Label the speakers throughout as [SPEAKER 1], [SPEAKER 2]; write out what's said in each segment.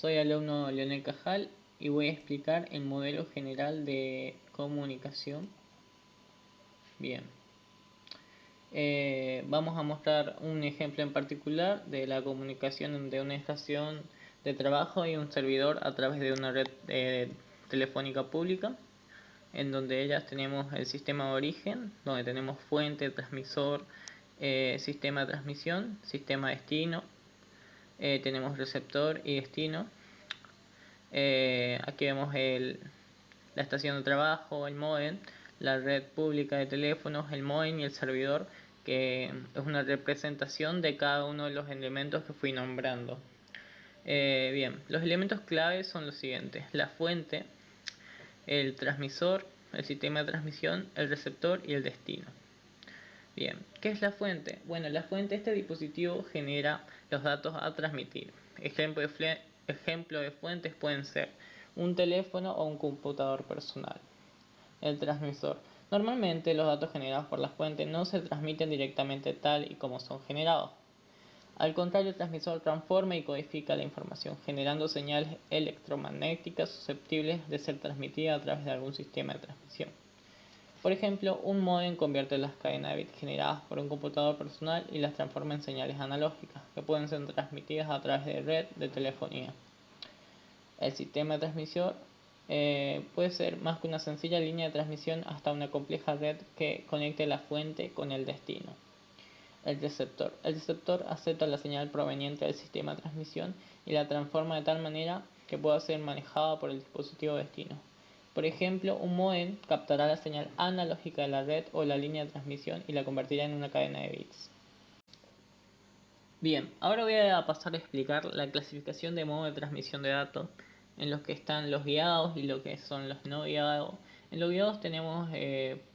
[SPEAKER 1] Soy alumno Leonel Cajal y voy a explicar el modelo general de comunicación. Bien, vamos a mostrar un ejemplo en particular de la comunicación de una estación de trabajo y un servidor a través de una red telefónica pública, en donde ellas tenemos el sistema de origen, donde tenemos fuente, transmisor, sistema de transmisión, sistema destino, tenemos receptor y destino. Aquí vemos la estación de trabajo, el módem, la red pública de teléfonos, el módem y el servidor, que es una representación de cada uno de los elementos que fui nombrando. Bien, los elementos claves son los siguientes: la fuente, el transmisor, el sistema de transmisión, el receptor y el destino. Bien, ¿qué es la fuente? Bueno, la fuente, este dispositivo genera los datos a transmitir. Ejemplo de fuentes pueden ser un teléfono o un computador personal. El transmisor. Normalmente los datos generados por la fuente no se transmiten directamente tal y como son generados. Al contrario, el transmisor transforma y codifica la información, generando señales electromagnéticas susceptibles de ser transmitidas a través de algún sistema de transmisión. Por ejemplo, un módem convierte las cadenas de bits generadas por un computador personal y las transforma en señales analógicas, que pueden ser transmitidas a través de red de telefonía. El sistema de transmisión puede ser más que una sencilla línea de transmisión hasta una compleja red que conecte la fuente con el destino. El receptor. El receptor acepta la señal proveniente del sistema de transmisión y la transforma de tal manera que pueda ser manejada por el dispositivo destino. Por ejemplo, un módem captará la señal analógica de la red o la línea de transmisión y la convertirá en una cadena de bits. Bien, ahora voy a pasar a explicar la clasificación de modo de transmisión de datos, en los que están los guiados y lo que son los no guiados. En los guiados tenemos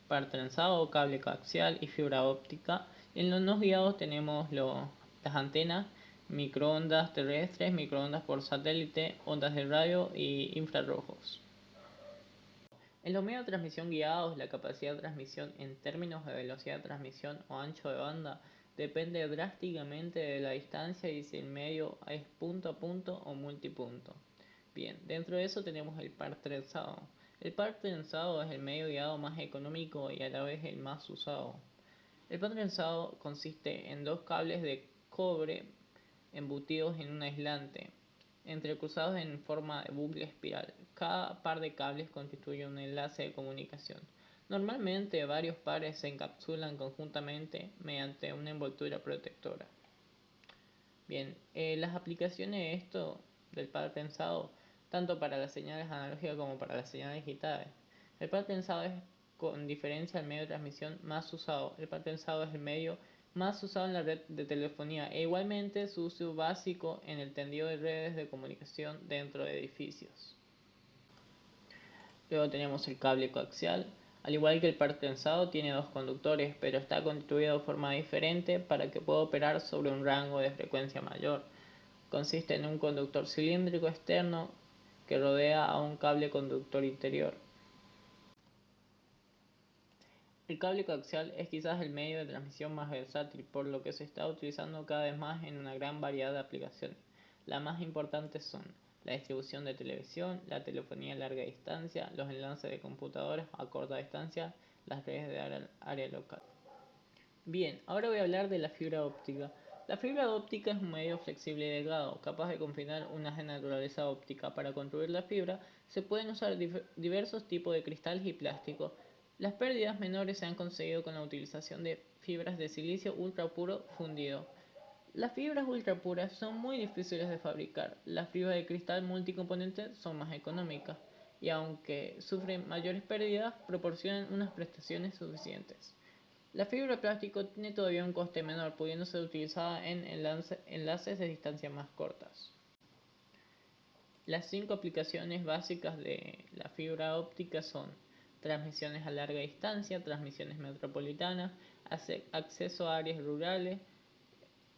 [SPEAKER 1] par trenzado, cable coaxial y fibra óptica. En los no guiados tenemos las antenas, microondas terrestres, microondas por satélite, ondas de radio y infrarrojos. En los medios de transmisión guiados, la capacidad de transmisión en términos de velocidad de transmisión o ancho de banda depende drásticamente de la distancia y si el medio es punto a punto o multipunto. Bien, dentro de eso tenemos el par trenzado. El par trenzado es el medio guiado más económico y a la vez el más usado. El par trenzado consiste en dos cables de cobre embutidos en un aislante, entrecruzados en forma de bucle espiral. Cada par de cables constituye un enlace de comunicación. Normalmente varios pares se encapsulan conjuntamente mediante una envoltura protectora. Bien, las aplicaciones de esto del par trenzado, tanto para las señales analógicas como para las señales digitales. El par trenzado es con diferencia el medio de transmisión más usado. El par trenzado es el medio más usado en la red de telefonía e igualmente su uso básico en el tendido de redes de comunicación dentro de edificios. Luego tenemos el cable coaxial. Al igual que el par trenzado, tiene dos conductores, pero está constituido de forma diferente para que pueda operar sobre un rango de frecuencia mayor. Consiste en un conductor cilíndrico externo que rodea a un cable conductor interior. El cable coaxial es quizás el medio de transmisión más versátil, por lo que se está utilizando cada vez más en una gran variedad de aplicaciones. Las más importantes son la distribución de televisión, la telefonía a larga distancia, los enlaces de computadoras a corta distancia, las redes de área local. Bien, ahora voy a hablar de la fibra óptica. La fibra óptica es un medio flexible y delgado, capaz de combinar unas de naturaleza óptica. Para construir la fibra se pueden usar diversos tipos de cristales y plástico. Las pérdidas menores se han conseguido con la utilización de fibras de silicio ultra puro fundido. Las fibras ultra puras son muy difíciles de fabricar. Las fibras de cristal multicomponente son más económicas y aunque sufren mayores pérdidas, proporcionan unas prestaciones suficientes. La fibra de plástico tiene todavía un coste menor, pudiendo ser utilizada en enlaces de distancias más cortas. Las 5 aplicaciones básicas de la fibra óptica son transmisiones a larga distancia, transmisiones metropolitanas, acceso a áreas rurales,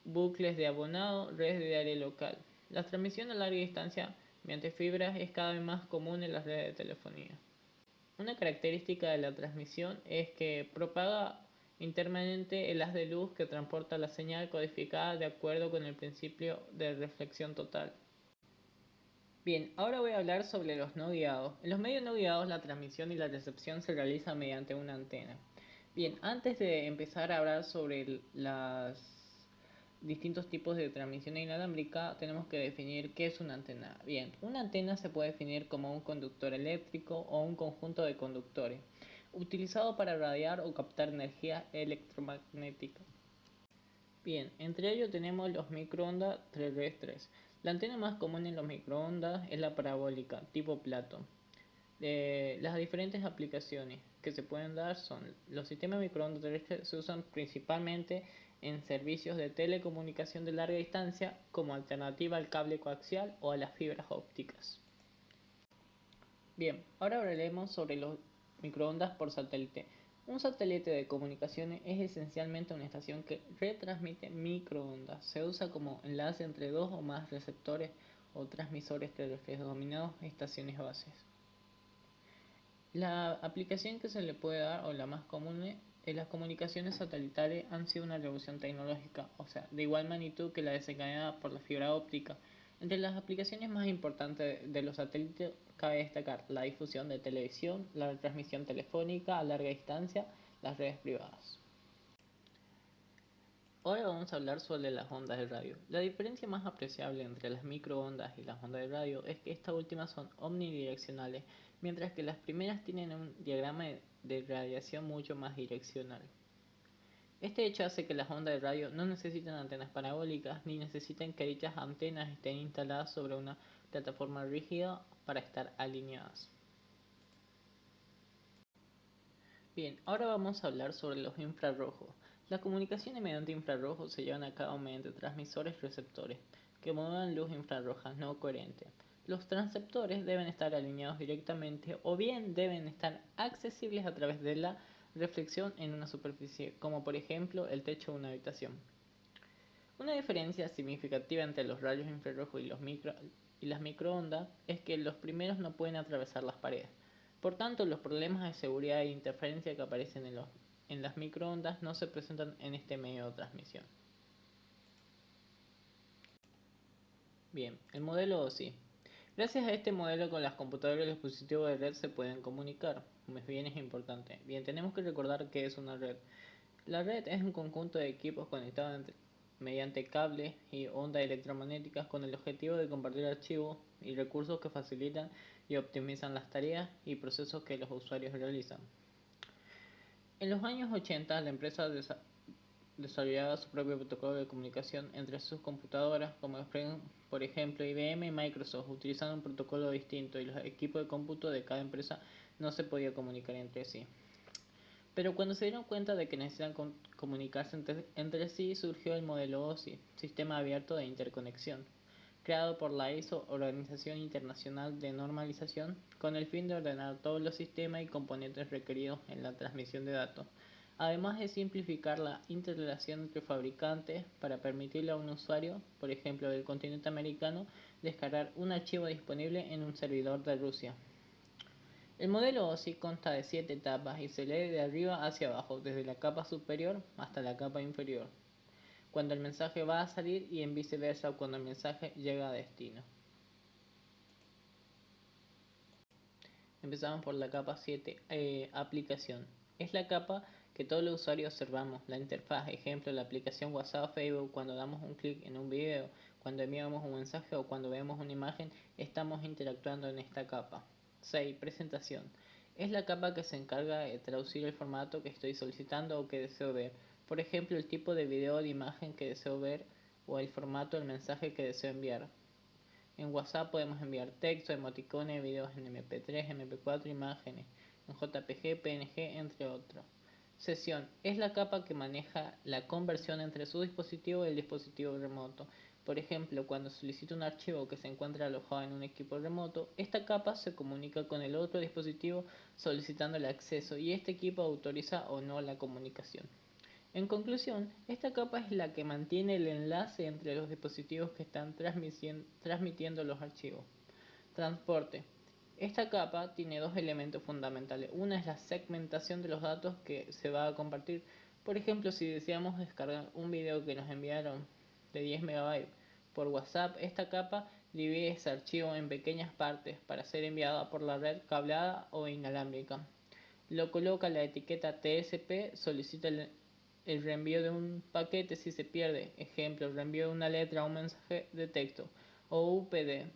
[SPEAKER 1] bucles de abonado, redes de área local. La transmisión a larga distancia mediante fibras es cada vez más común en las redes de telefonía. Una característica de la transmisión es que propaga internamente el haz de luz que transporta la señal codificada de acuerdo con el principio de reflexión total. Bien, ahora voy a hablar sobre los no guiados. En los medios no guiados la transmisión y la recepción se realiza mediante una antena. Bien, antes de empezar a hablar sobre los distintos tipos de transmisión inalámbrica, tenemos que definir qué es una antena. Bien, una antena se puede definir como un conductor eléctrico o un conjunto de conductores, utilizado para radiar o captar energía electromagnética. Bien, entre ellos tenemos los microondas terrestres. La antena más común en los microondas es la parabólica, tipo plato. Las diferentes aplicaciones que se pueden dar son: los sistemas de microondas terrestres se usan principalmente en servicios de telecomunicación de larga distancia como alternativa al cable coaxial o a las fibras ópticas. Bien, ahora hablaremos sobre los microondas por satélite. Un satélite de comunicaciones es esencialmente una estación que retransmite microondas. Se usa como enlace entre dos o más receptores o transmisores terrestres denominados estaciones bases. La aplicación que se le puede dar, o la más común, en las comunicaciones satelitales han sido una revolución tecnológica, o sea, de igual magnitud que la desencadenada por la fibra óptica. Entre las aplicaciones más importantes de los satélites cabe destacar la difusión de televisión, la retransmisión telefónica a larga distancia, las redes privadas. Ahora vamos a hablar sobre las ondas de radio. La diferencia más apreciable entre las microondas y las ondas de radio es que estas últimas son omnidireccionales, mientras que las primeras tienen un diagrama de radiación mucho más direccional. Este hecho hace que las ondas de radio no necesiten antenas parabólicas ni necesiten que dichas antenas estén instaladas sobre una plataforma rígida para estar alineadas. Bien, ahora vamos a hablar sobre los infrarrojos. Las comunicaciones mediante infrarrojos se llevan a cabo mediante transmisores y receptores, que modulan luz infrarroja no coherente. Los transceptores deben estar alineados directamente o bien deben estar accesibles a través de la reflexión en una superficie, como por ejemplo el techo de una habitación. Una diferencia significativa entre los rayos infrarrojos y las microondas es que los primeros no pueden atravesar las paredes. Por tanto, los problemas de seguridad e interferencia que aparecen en las microondas no se presentan en este medio de transmisión. Bien, el modelo OSI. Gracias a este modelo, con las computadoras y los dispositivos de red se pueden comunicar. Bien, es importante. Bien, tenemos que recordar qué es una red. La red es un conjunto de equipos conectados mediante cables y ondas electromagnéticas con el objetivo de compartir archivos y recursos que facilitan y optimizan las tareas y procesos que los usuarios realizan. En los años 80, la empresa desarrollaba su propio protocolo de comunicación entre sus computadoras, como por ejemplo IBM y Microsoft, utilizando un protocolo distinto, y los equipos de cómputo de cada empresa no se podían comunicar entre sí. Pero cuando se dieron cuenta de que necesitan comunicarse entre sí, surgió el modelo OSI, Sistema Abierto de Interconexión, creado por la ISO, Organización Internacional de Normalización, con el fin de ordenar todos los sistemas y componentes requeridos en la transmisión de datos, además de simplificar la interrelación entre fabricantes para permitirle a un usuario, por ejemplo del continente americano, descargar un archivo disponible en un servidor de Rusia. El modelo OSI consta de 7 etapas y se lee de arriba hacia abajo, desde la capa superior hasta la capa inferior, cuando el mensaje va a salir y en viceversa cuando el mensaje llega a destino. Empezamos por la capa 7, aplicación. Es la capa que todos los usuarios observamos, la interfaz, ejemplo, la aplicación WhatsApp o Facebook. Cuando damos un clic en un video, cuando enviamos un mensaje o cuando vemos una imagen, estamos interactuando en esta capa. 6. Presentación. Es la capa que se encarga de traducir el formato que estoy solicitando o que deseo ver. Por ejemplo, el tipo de video o de imagen que deseo ver o el formato del mensaje que deseo enviar. En WhatsApp podemos enviar texto, emoticones, videos en MP3, MP4, imágenes en JPG, PNG, entre otros. Sesión. Es la capa que maneja la conversión entre su dispositivo y el dispositivo remoto. Por ejemplo, cuando solicito un archivo que se encuentra alojado en un equipo remoto, esta capa se comunica con el otro dispositivo solicitando el acceso y este equipo autoriza o no la comunicación. En conclusión, esta capa es la que mantiene el enlace entre los dispositivos que están transmitiendo los archivos. Transporte. Esta capa tiene dos elementos fundamentales. Una es la segmentación de los datos que se va a compartir. Por ejemplo, si deseamos descargar un video que nos enviaron de 10 MB por WhatsApp. Esta capa divide ese archivo en pequeñas partes para ser enviada por la red cableada o inalámbrica. Lo coloca la etiqueta TSP, solicita el reenvío de un paquete si se pierde, ejemplo, reenvío de una letra o un mensaje de texto, o UPD,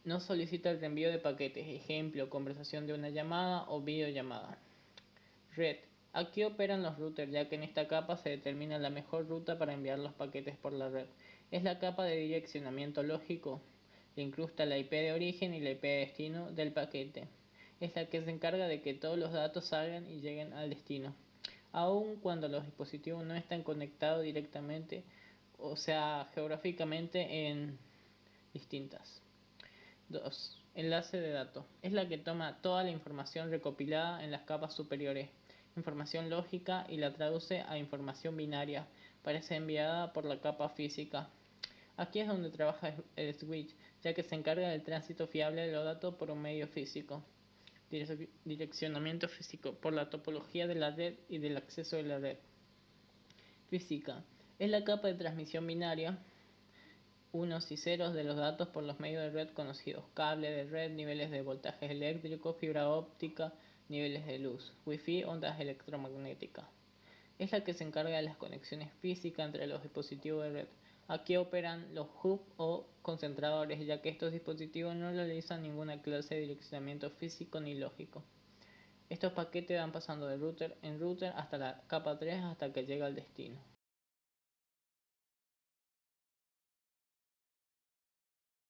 [SPEAKER 1] no solicita el reenvío de paquetes, ejemplo, conversación de una llamada o videollamada. Red. Aquí operan los routers, ya que en esta capa se determina la mejor ruta para enviar los paquetes por la red. Es la capa de direccionamiento lógico. Le incrusta la IP de origen y la IP de destino del paquete. Es la que se encarga de que todos los datos salgan y lleguen al destino, aun cuando los dispositivos no están conectados directamente, o sea, geográficamente en distintas. 2. Enlace de datos. Es la que toma toda la información recopilada en las capas superiores, información lógica, y la traduce a información binaria para ser enviada por la capa física. Aquí es donde trabaja el switch, ya que se encarga del tránsito fiable de los datos por un medio físico. Direccionamiento físico por la topología de la red y del acceso de la red. Física. Es la capa de transmisión binaria, unos y ceros de los datos por los medios de red conocidos: cable de red, niveles de voltajes eléctricos, fibra óptica, niveles de luz, wifi, ondas electromagnéticas. Es la que se encarga de las conexiones físicas entre los dispositivos de red. Aquí operan los hubs o concentradores, ya que estos dispositivos no realizan ninguna clase de direccionamiento físico ni lógico. Estos paquetes van pasando de router en router hasta la capa 3 hasta que llega al destino.